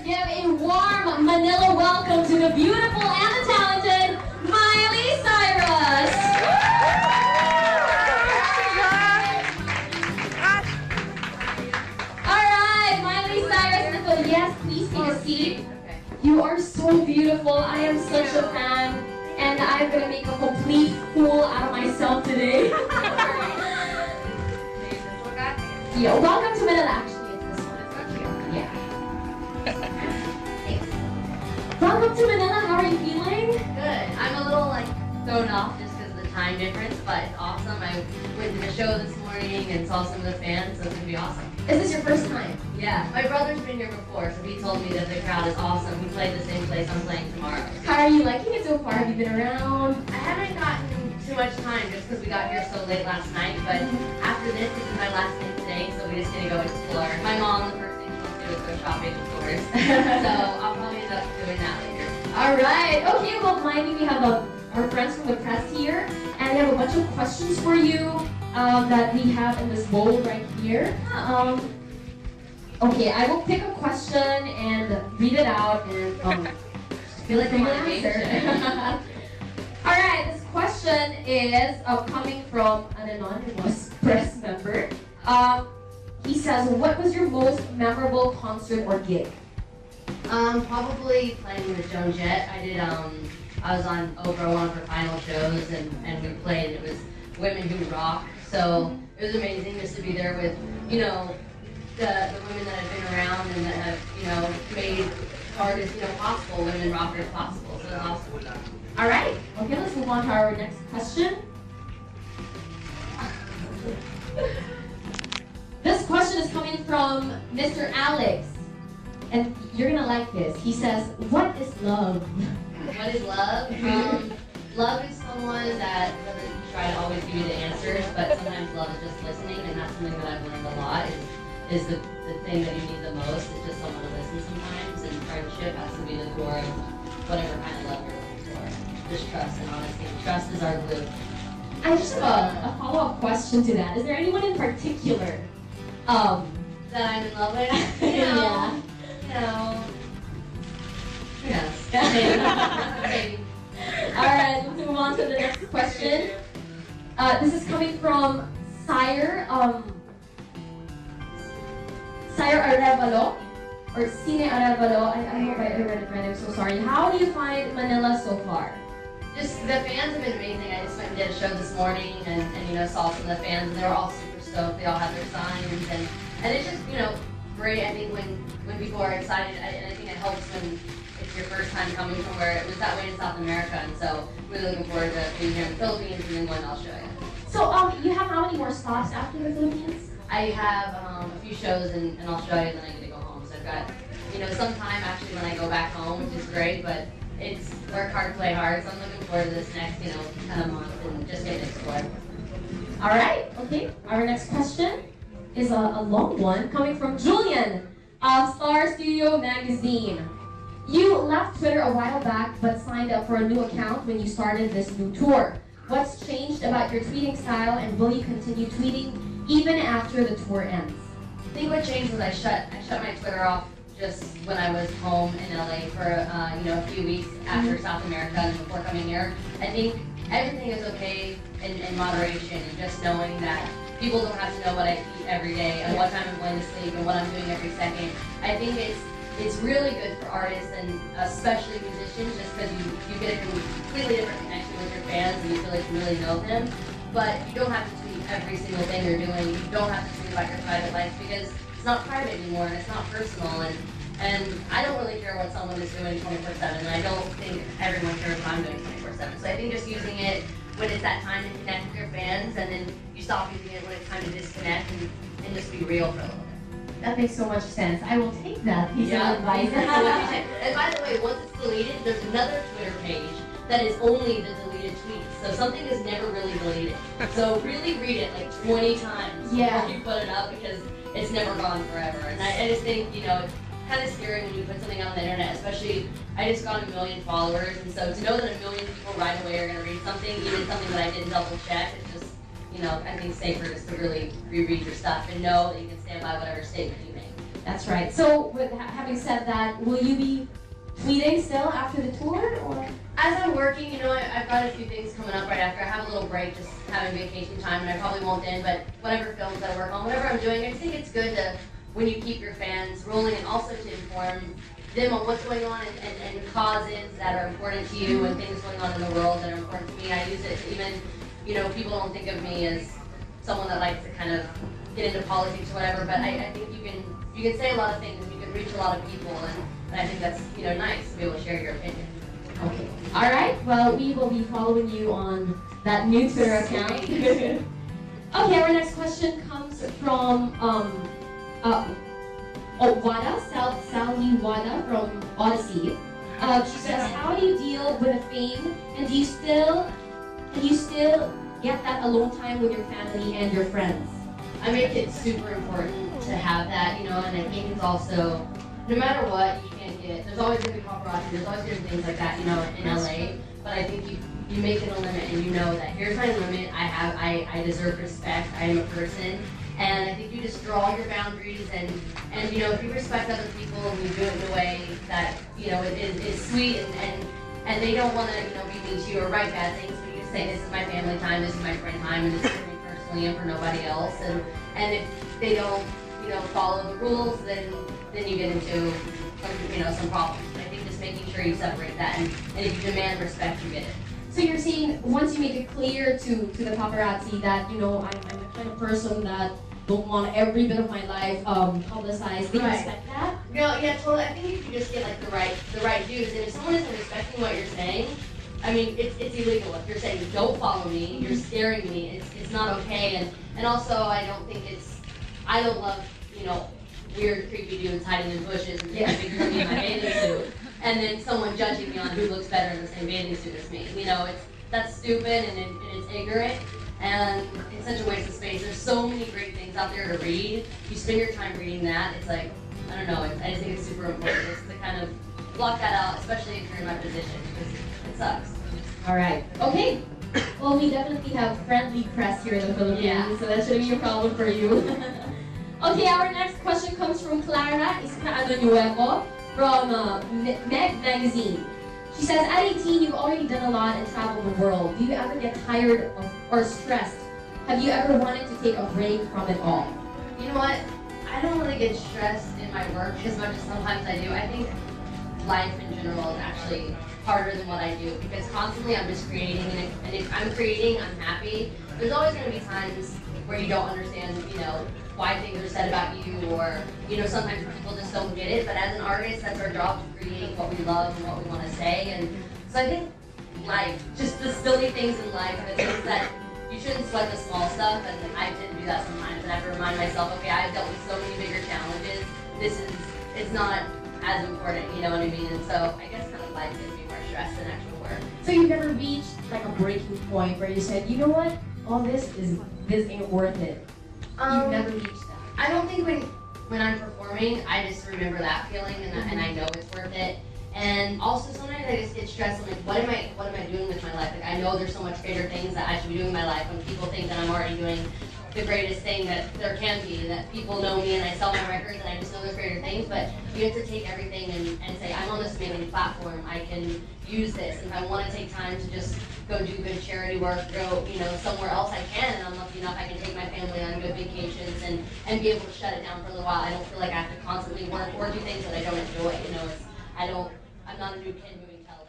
give a warm Manila welcome to the beautiful and the talented Miley Cyrus. Alright, Miley Cyrus, Nicole, yes, please take a seat. You are so beautiful. I am such a fan. And I'm gonna make a complete fool out of myself today. Yeah, welcome to Manila, actually. It's this one. Yeah. Thanks. Welcome to Manila. How are you feeling? Good. I'm a little thrown off just because of the time difference, but it's awesome. I went to the show this morning and saw some of the fans, so it's gonna be awesome. Is this your first time? Yeah. My brother's been here before, so he told me that the crowd is awesome. We played the same place I'm playing tomorrow. How are you liking it so far? Have you been around? I haven't gotten too much time just because we got here so late last night, but after this is my last day today, so we're just gonna go explore. My mom, the first thing she wants to do is go shopping, of course. So I'll probably end up doing that later. Alright, okay, well, Miley, we have our friends from the press here, and we have a bunch of questions for you that we have in this bowl right here. Okay, I will pick a question and read it out and I feel like I'm on a game answer. Alright, this question is coming from an anonymous press member. He says, what was your most memorable concert or gig? Probably playing with Joan Jett. I was on Oprah, one of her final shows, and we played. It was Women Who Rock. So it was amazing just to be there with, the women that have been around and that have, made artists, possible, women rockers possible. So it was awesome. All right. Okay, let's move on to our next question. This question is coming from Mr. Alex, and you're gonna like this. He says, "What is love?" What is love? Love is someone that doesn't try to always give you the answers, but sometimes love is just listening, and that's something that I've learned a lot. Is the thing that you need the most is just someone to listen sometimes, and friendship has to be the core of whatever kind of love you're looking for. Just trust and honesty. Trust is our glue. I just have a follow-up question to that. Is there anyone in particular that I'm in love with? Yeah. Yes. Maybe. Alright, let's move on to the next question. This is coming from Sire Arevalo, or Cine Arevalo. I hope I read it right, I'm so sorry. How do you find Manila so far? Just, the fans have been amazing. I just went and did a show this morning and saw some of the fans, and they were all super stoked. They all had their signs, and it's just, great. I think when people are excited, and I think it helps when it's your first time coming somewhere. It was that way in South America, and so really looking forward to being here in the Philippines and then going to Australia. So, you have how many more stops after the Philippines? I have a few shows in Australia, and then I get to go home. So I've got, some time actually when I go back home, which is great, but it's work hard, play hard. So I'm looking forward to this next, kind of month and just getting to explore. All right, okay. Our next question is a long one coming from Julian of Star Studio Magazine. You left Twitter a while back, but signed up for a new account when you started this new tour. What's changed about your tweeting style, and will you continue tweeting even after the tour ends? I think what changed was I shut my Twitter off just when I was home in LA for a few weeks after South America and before coming here. I think everything is okay in moderation, and just knowing that people don't have to know what I eat every day and what time I'm going to sleep and what I'm doing every second. I think it's really good for artists and especially musicians, just because you get a completely different connection with your fans and you feel like you really know them. But you don't have to tweet every single thing you're doing. You don't have to tweet about your private life because it's not private anymore and it's not personal. And I don't really care what someone is doing 24/7, and I don't think everyone cares what I'm doing 24/7. So I think just using it when it's that time to connect with your fans, and then you stop using it when it's time to disconnect and just be real for a little bit. That makes so much sense. I will take that piece of advice. And by the way, once it's deleted, there's another Twitter page that is only the deleted tweets. So something is never really deleted. So really read it like 20 times before you put it up, because it's never gone forever. And I just think, it's kind of scary when you put something on the internet, especially I just got 1 million followers, and so to know that 1 million people right away are going to read something, even something that I didn't double check, it's just, I think safer just to really reread your stuff and know that you can stand by whatever statement you make. That's right. So, with having said that, will you be tweeting still after the tour, or? As I'm working, you know, I've got a few things coming up right after. I have a little break, just having vacation time, and I probably won't end, but whatever films I work on, whatever I'm doing, I just think it's good to, when you keep your fans rolling, and also to inform them on what's going on and causes that are important to you and things going on in the world that are important to me. I use it to even, you know, people don't think of me as someone that likes to kind of get into politics or whatever, but I think you can say a lot of things and you can reach a lot of people, and I think that's, you know, nice to be able to share your opinion. Okay. All right. Well, we will be following you on that new Twitter account. Okay. Our next question comes from Wada, Sally Wada from Odyssey. She says, "How do you deal with the fame, and do you still get that alone time with your family and your friends?" I make it super important to have that, you know, and I think it's also, no matter what, you can't get, there's always going to be paparazzi, there's always going to be things like that, you know, in LA, but I think you make it a limit and you know that here's my limit, I deserve respect, I am a person, and I think you just draw your boundaries and you know, if you respect other people and you do it in a way that, you know, is sweet and they don't want to, you know, be mean to you or write bad things, but you just say, this is my family time, this is my friend time, and this is for me personally and for nobody else, and if they don't, you know, follow the rules, then you get into some problems. I think just making sure you separate that, and if you demand respect, you get it. So you're saying once you make it clear to the paparazzi that, you know, I'm the kind of person that don't want every bit of my life publicized, they respect that? No, yeah, totally. I think if you just get like the right dues, and if someone isn't respecting what you're saying, I mean, it's illegal. If you're saying don't follow me, you're scaring me. It's not okay, and also I don't love, you know, weird, creepy dudes hiding in bushes and taking pictures of me in my bathing suit, and then someone judging me on who looks better in the same bathing suit as me. You know, that's stupid and it's ignorant, and it's such a waste of space. There's so many great things out there to read. You spend your time reading that. It's like, I don't know. I just think it's super important just to kind of block that out, especially if you're in my position, because it sucks. All right. Okay. Well, we definitely have friendly press here in the Philippines, so that shouldn't be a problem for you. Okay, our next question comes from Clara Nuevo from Meg Magazine. She says, at 18, you've already done a lot and traveled the world. Do you ever get tired or stressed? Have you ever wanted to take a break from it all? You know what? I don't really get stressed in my work as much as sometimes I do. I think life in general is actually harder than what I do, because constantly I'm just creating, and if I'm creating, I'm happy. There's always going to be times where you don't understand, you know, why things are said about you, or, you know, sometimes people just don't get it, but as an artist, that's our job to create what we love and what we want to say, and so I think life, just the silly things in life, the things that you shouldn't sweat the small stuff, and I tend to do that sometimes, and I have to remind myself, okay, I've dealt with so many bigger challenges, it's not as important, you know what I mean, and so I guess kind of life gives me more stress than actual work. So you've never reached like a breaking point where you said, you know what, all this ain't worth it. You've never reached that. I don't think when I'm performing, I just remember that feeling, and I know it's worth it. And also sometimes I just get stressed. I'm like, what am I doing with my life? Like, I know there's so much greater things that I should be doing in my life. When people think that I'm already doing the greatest thing that there can be, and that people know me and I sell my records and I just know there's greater things, but you have to take everything and say, I'm on this amazing platform, I can use this, and if I want to take time to just go do good charity work, go, you know, somewhere else I can, and I'm lucky enough I can take my family on good vacations and be able to shut it down for a little while. I don't feel like I have to constantly work or do things that I don't enjoy, you know, I'm not a new kid moving television.